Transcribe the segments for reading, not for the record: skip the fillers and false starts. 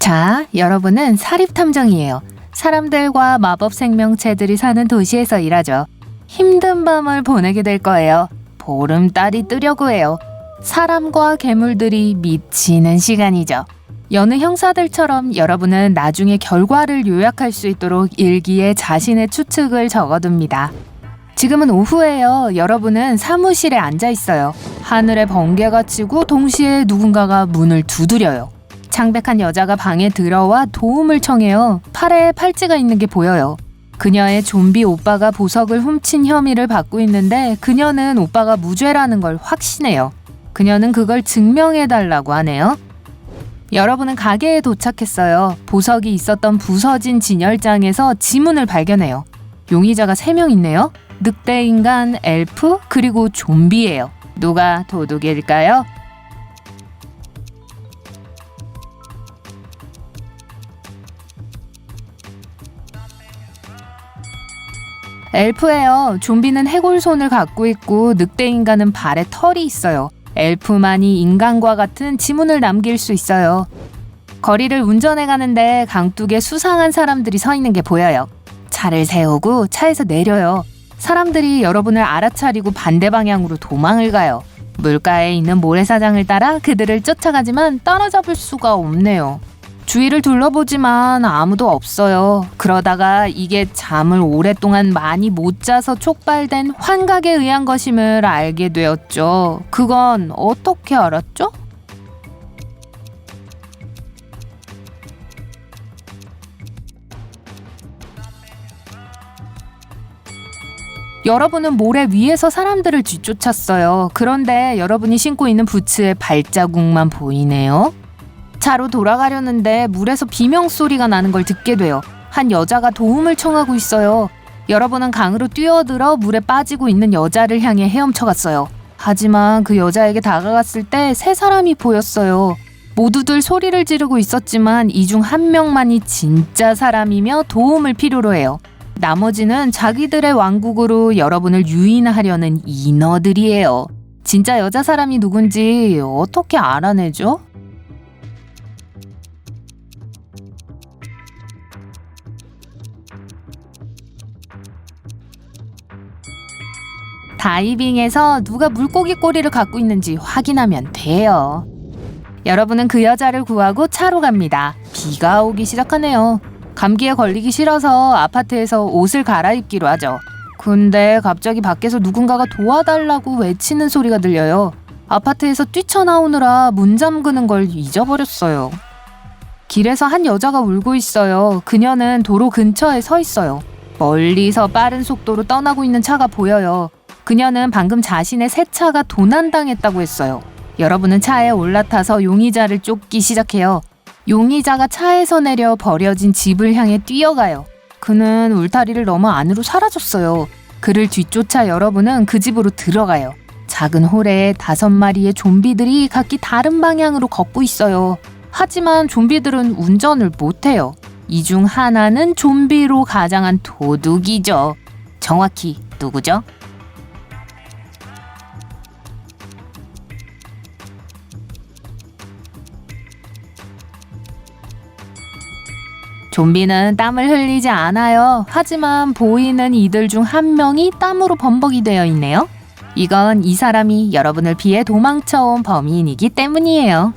자, 여러분은 사립탐정이에요. 사람들과 마법 생명체들이 사는 도시에서 일하죠. 힘든 밤을 보내게 될 거예요. 보름달이 뜨려고 해요. 사람과 괴물들이 미치는 시간이죠. 여느 형사들처럼 여러분은 나중에 결과를 요약할 수 있도록 일기에 자신의 추측을 적어둡니다. 지금은 오후예요. 여러분은 사무실에 앉아 있어요. 하늘에 번개가 치고 동시에 누군가가 문을 두드려요. 창백한 여자가 방에 들어와 도움을 청해요. 팔에 팔찌가 있는 게 보여요. 그녀의 좀비 오빠가 보석을 훔친 혐의를 받고 있는데 그녀는 오빠가 무죄라는 걸 확신해요. 그녀는 그걸 증명해달라고 하네요. 여러분은 가게에 도착했어요. 보석이 있었던 부서진 진열장에서 지문을 발견해요. 용의자가 3명 있네요. 늑대인간, 엘프, 그리고 좀비예요. 누가 도둑일까요? 엘프예요. 좀비는 해골손을 갖고 있고 늑대인간은 발에 털이 있어요. 엘프만이 인간과 같은 지문을 남길 수 있어요. 거리를 운전해 가는데 강둑에 수상한 사람들이 서 있는 게 보여요. 차를 세우고 차에서 내려요. 사람들이 여러분을 알아차리고 반대 방향으로 도망을 가요. 물가에 있는 모래사장을 따라 그들을 쫓아가지만 따라잡을 수가 없네요. 주위를 둘러보지만 아무도 없어요. 그러다가 이게 잠을 오랫동안 많이 못 자서 촉발된 환각에 의한 것임을 알게 되었죠. 그건 어떻게 알았죠? 여러분은 모래 위에서 사람들을 뒤쫓았어요. 그런데 여러분이 신고 있는 부츠에 발자국만 보이네요. 차로 돌아가려는데 물에서 비명소리가 나는 걸 듣게 돼요. 한 여자가 도움을 청하고 있어요. 여러분은 강으로 뛰어들어 물에 빠지고 있는 여자를 향해 헤엄쳐갔어요. 하지만 그 여자에게 다가갔을 때 3사람이 보였어요. 모두들 소리를 지르고 있었지만 이 중 한 명만이 진짜 사람이며 도움을 필요로 해요. 나머지는 자기들의 왕국으로 여러분을 유인하려는 인어들이에요. 진짜 여자 사람이 누군지 어떻게 알아내죠? 다이빙에서 누가 물고기 꼬리를 갖고 있는지 확인하면 돼요. 여러분은 그 여자를 구하고 차로 갑니다. 비가 오기 시작하네요. 감기에 걸리기 싫어서 아파트에서 옷을 갈아입기로 하죠. 근데 갑자기 밖에서 누군가가 도와달라고 외치는 소리가 들려요. 아파트에서 뛰쳐나오느라 문 잠그는 걸 잊어버렸어요. 길에서 한 여자가 울고 있어요. 그녀는 도로 근처에 서 있어요. 멀리서 빠른 속도로 떠나고 있는 차가 보여요. 그녀는 방금 자신의 새 차가 도난당했다고 했어요. 여러분은 차에 올라타서 용의자를 쫓기 시작해요. 용의자가 차에서 내려 버려진 집을 향해 뛰어가요. 그는 울타리를 넘어 안으로 사라졌어요. 그를 뒤쫓아 여러분은 그 집으로 들어가요. 작은 홀에 5마리의 좀비들이 각기 다른 방향으로 걷고 있어요. 하지만 좀비들은 운전을 못해요. 이 중 하나는 좀비로 가장한 도둑이죠. 정확히 누구죠? 좀비는 땀을 흘리지 않아요. 하지만 보이는 이들 중 한 명이 땀으로 범벅이 되어 있네요. 이건 이 사람이 여러분을 피해 도망쳐온 범인이기 때문이에요.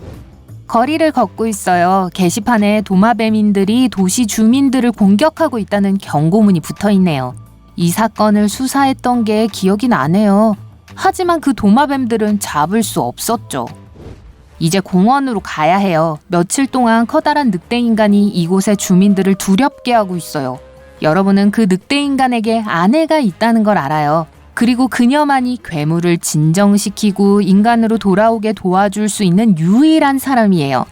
거리를 걷고 있어요. 게시판에 도마뱀인들이 도시 주민들을 공격하고 있다는 경고문이 붙어 있네요. 이 사건을 수사했던 게 기억이 나네요. 하지만 그 도마뱀들은 잡을 수 없었죠. 이제 공원으로 가야 해요. 며칠 동안 커다란 늑대인간이 이곳의 주민들을 두렵게 하고 있어요. 여러분은 그 늑대인간에게 아내가 있다는 걸 알아요. 그리고 그녀만이 괴물을 진정시키고 인간으로 돌아오게 도와줄 수 있는 유일한 사람이에요.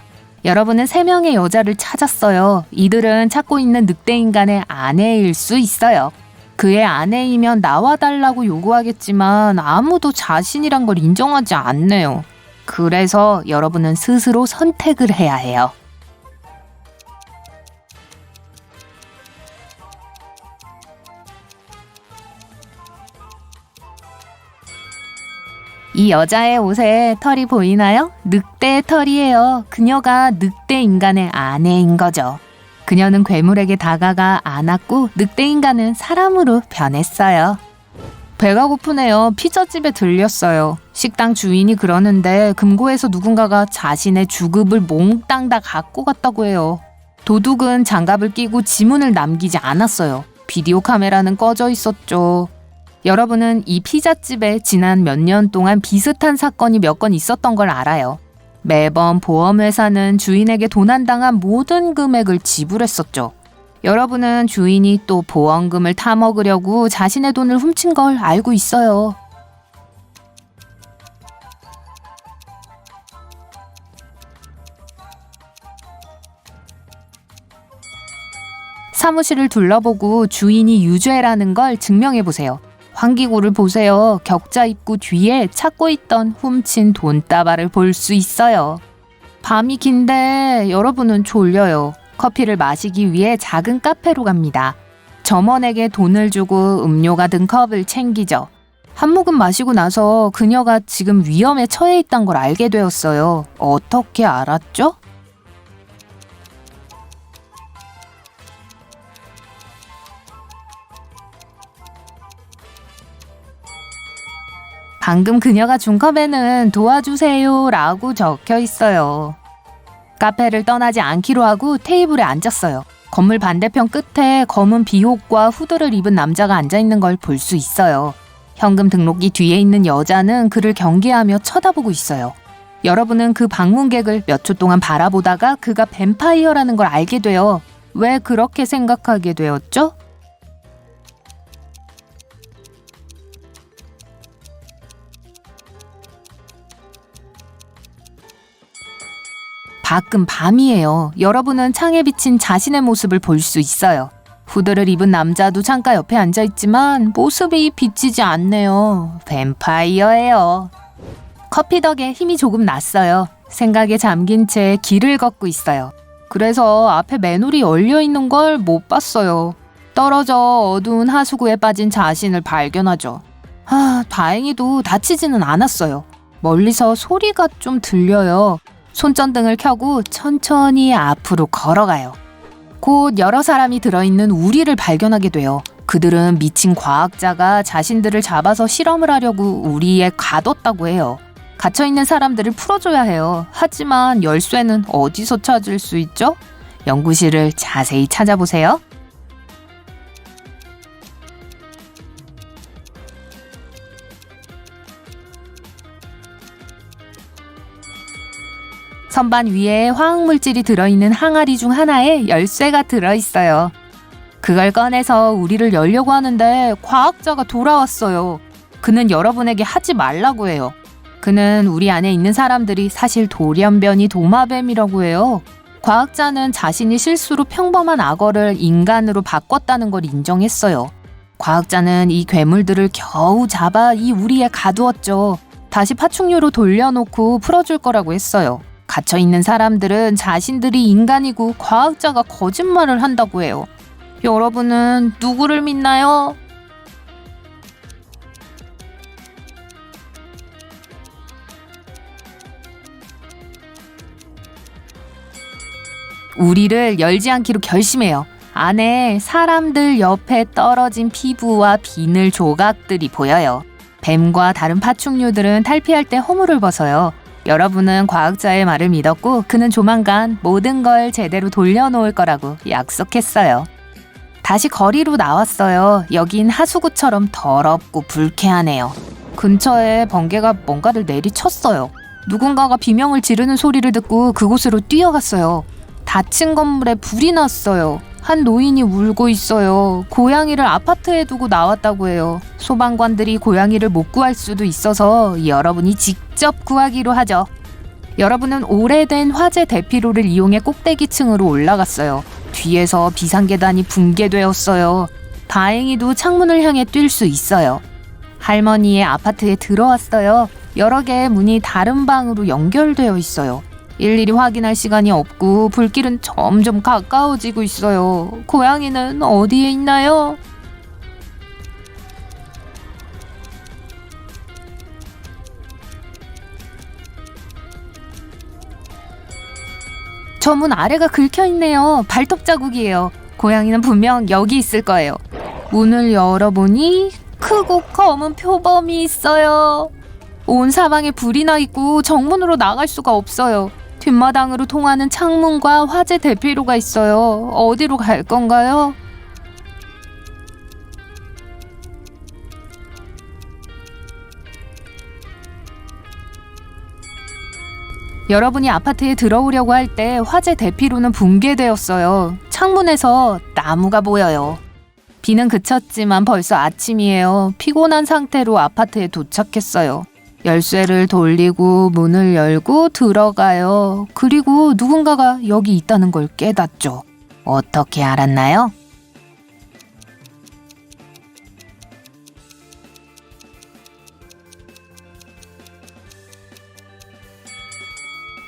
여러분은 3명의 여자를 찾았어요. 이들은 찾고 있는 늑대인간의 아내일 수 있어요. 그의 아내이면 나와달라고 요구하겠지만 아무도 자신이란 걸 인정하지 않네요. 그래서 여러분은 스스로 선택을 해야 해요. 이 여자의 옷에 털이 보이나요? 늑대의 털이에요. 그녀가 늑대 인간의 아내인 거죠. 그녀는 괴물에게 다가가 안았고 늑대 인간은 사람으로 변했어요. 배가 고프네요. 피자집에 들렸어요. 식당 주인이 그러는데 금고에서 누군가가 자신의 주급을 몽땅 다 갖고 갔다고 해요. 도둑은 장갑을 끼고 지문을 남기지 않았어요. 비디오 카메라는 꺼져 있었죠. 여러분은 이 피자집에 지난 몇 년 동안 비슷한 사건이 몇 건 있었던 걸 알아요. 매번 보험회사는 주인에게 도난당한 모든 금액을 지불했었죠. 여러분은 주인이 또 보험금을 타먹으려고 자신의 돈을 훔친 걸 알고 있어요. 사무실을 둘러보고 주인이 유죄라는 걸 증명해보세요. 환기구를 보세요. 격자 입구 뒤에 찾고 있던 훔친 돈다발을 볼 수 있어요. 밤이 긴데 여러분은 졸려요. 커피를 마시기 위해 작은 카페로 갑니다. 점원에게 돈을 주고 음료가 든 컵을 챙기죠. 한 모금 마시고 나서 그녀가 지금 위험에 처해 있다는 걸 알게 되었어요. 어떻게 알았죠? 방금 그녀가 준 컵에는 도와주세요 라고 적혀 있어요. 카페를 떠나지 않기로 하고 테이블에 앉았어요. 건물 반대편 끝에 검은 비옷과 후드를 입은 남자가 앉아있는 걸 볼 수 있어요. 현금 등록기 뒤에 있는 여자는 그를 경계하며 쳐다보고 있어요. 여러분은 그 방문객을 몇 초 동안 바라보다가 그가 뱀파이어라는 걸 알게 돼요. 왜 그렇게 생각하게 되었죠? 밖은 밤이에요. 여러분은 창에 비친 자신의 모습을 볼 수 있어요. 후드를 입은 남자도 창가 옆에 앉아있지만 모습이 비치지 않네요. 뱀파이어예요. 커피 덕에 힘이 조금 났어요. 생각에 잠긴 채 길을 걷고 있어요. 그래서 앞에 맨홀이 열려있는 걸 못 봤어요. 떨어져 어두운 하수구에 빠진 자신을 발견하죠. 다행히도 다치지는 않았어요. 멀리서 소리가 좀 들려요. 손전등을 켜고 천천히 앞으로 걸어가요. 곧 여러 사람이 들어있는 우리를 발견하게 돼요. 그들은 미친 과학자가 자신들을 잡아서 실험을 하려고 우리에 가뒀다고 해요. 갇혀있는 사람들을 풀어줘야 해요. 하지만 열쇠는 어디서 찾을 수 있죠? 연구실을 자세히 찾아보세요. 선반 위에 화학물질이 들어있는 항아리 중 하나에 열쇠가 들어있어요. 그걸 꺼내서 우리를 열려고 하는데 과학자가 돌아왔어요. 그는 여러분에게 하지 말라고 해요. 그는 우리 안에 있는 사람들이 사실 돌연변이 도마뱀이라고 해요. 과학자는 자신이 실수로 평범한 악어를 인간으로 바꿨다는 걸 인정했어요. 과학자는 이 괴물들을 겨우 잡아 이 우리에 가두었죠. 다시 파충류로 돌려놓고 풀어줄 거라고 했어요. 갇혀있는 사람들은 자신들이 인간이고 과학자가 거짓말을 한다고 해요. 여러분은 누구를 믿나요? 우리를 열지 않기로 결심해요. 안에 사람들 옆에 떨어진 피부와 비늘 조각들이 보여요. 뱀과 다른 파충류들은 탈피할 때 허물을 벗어요. 여러분은 과학자의 말을 믿었고 그는 조만간 모든 걸 제대로 돌려놓을 거라고 약속했어요. 다시 거리로 나왔어요. 여긴 하수구처럼 더럽고 불쾌하네요. 근처에 번개가 뭔가를 내리쳤어요. 누군가가 비명을 지르는 소리를 듣고 그곳으로 뛰어갔어요. 닫힌 건물에 불이 났어요. 한 노인이 울고 있어요. 고양이를 아파트에 두고 나왔다고 해요. 소방관들이 고양이를 못 구할 수도 있어서 여러분이 직접 구하기로 하죠. 여러분은 오래된 화재 대피로를 이용해 꼭대기층으로 올라갔어요. 뒤에서 비상계단이 붕괴되었어요. 다행히도 창문을 향해 뛸 수 있어요. 할머니의 아파트에 들어왔어요. 여러 개의 문이 다른 방으로 연결되어 있어요. 일일이 확인할 시간이 없고 불길은 점점 가까워지고 있어요. 고양이는 어디에 있나요? 저 문 아래가 긁혀있네요. 발톱 자국이에요. 고양이는 분명 여기 있을 거예요. 문을 열어보니 크고 검은 표범이 있어요. 온 사방에 불이 나 있고 정문으로 나갈 수가 없어요. 뒷마당으로 통하는 창문과 화재 대피로가 있어요. 어디로 갈 건가요? 여러분이 아파트에 들어오려고 할 때 화재 대피로는 붕괴되었어요. 창문에서 나무가 보여요. 비는 그쳤지만 벌써 아침이에요. 피곤한 상태로 아파트에 도착했어요. 열쇠를 돌리고 문을 열고 들어가요. 그리고 누군가가 여기 있다는 걸 깨닫죠. 어떻게 알았나요?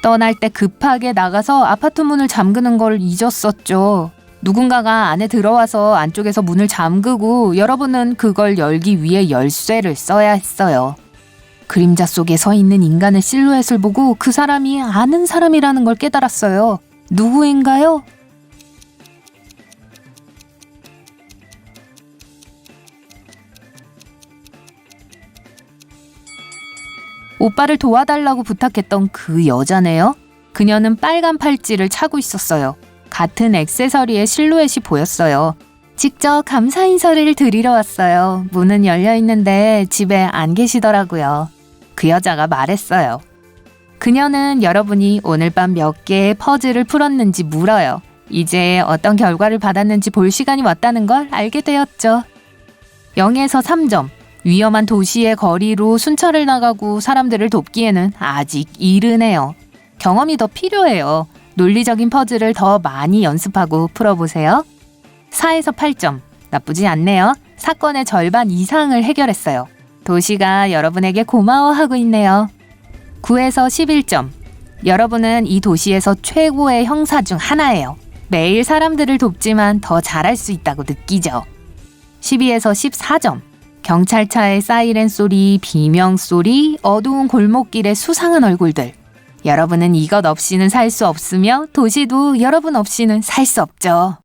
떠날 때 급하게 나가서 아파트 문을 잠그는 걸 잊었었죠. 누군가가 안에 들어와서 안쪽에서 문을 잠그고 여러분은 그걸 열기 위해 열쇠를 써야 했어요. 그림자 속에 서 있는 인간의 실루엣을 보고 그 사람이 아는 사람이라는 걸 깨달았어요. 누구인가요? 오빠를 도와달라고 부탁했던 그 여자네요. 그녀는 빨간 팔찌를 차고 있었어요. 같은 액세서리의 실루엣이 보였어요. 직접 감사 인사를 드리러 왔어요. 문은 열려 있는데 집에 안 계시더라고요. 그 여자가 말했어요. 그녀는 여러분이 오늘 밤 몇 개의 퍼즐을 풀었는지 물어요. 이제 어떤 결과를 받았는지 볼 시간이 왔다는 걸 알게 되었죠. 0에서 3점. 위험한 도시의 거리로 순찰을 나가고 사람들을 돕기에는 아직 이르네요. 경험이 더 필요해요. 논리적인 퍼즐을 더 많이 연습하고 풀어보세요. 4에서 8점. 나쁘지 않네요. 사건의 절반 이상을 해결했어요. 도시가 여러분에게 고마워하고 있네요. 9에서 11점. 여러분은 이 도시에서 최고의 형사 중 하나예요. 매일 사람들을 돕지만 더 잘할 수 있다고 느끼죠. 12에서 14점. 경찰차의 사이렌 소리, 비명 소리, 어두운 골목길의 수상한 얼굴들. 여러분은 이것 없이는 살 수 없으며 도시도 여러분 없이는 살 수 없죠.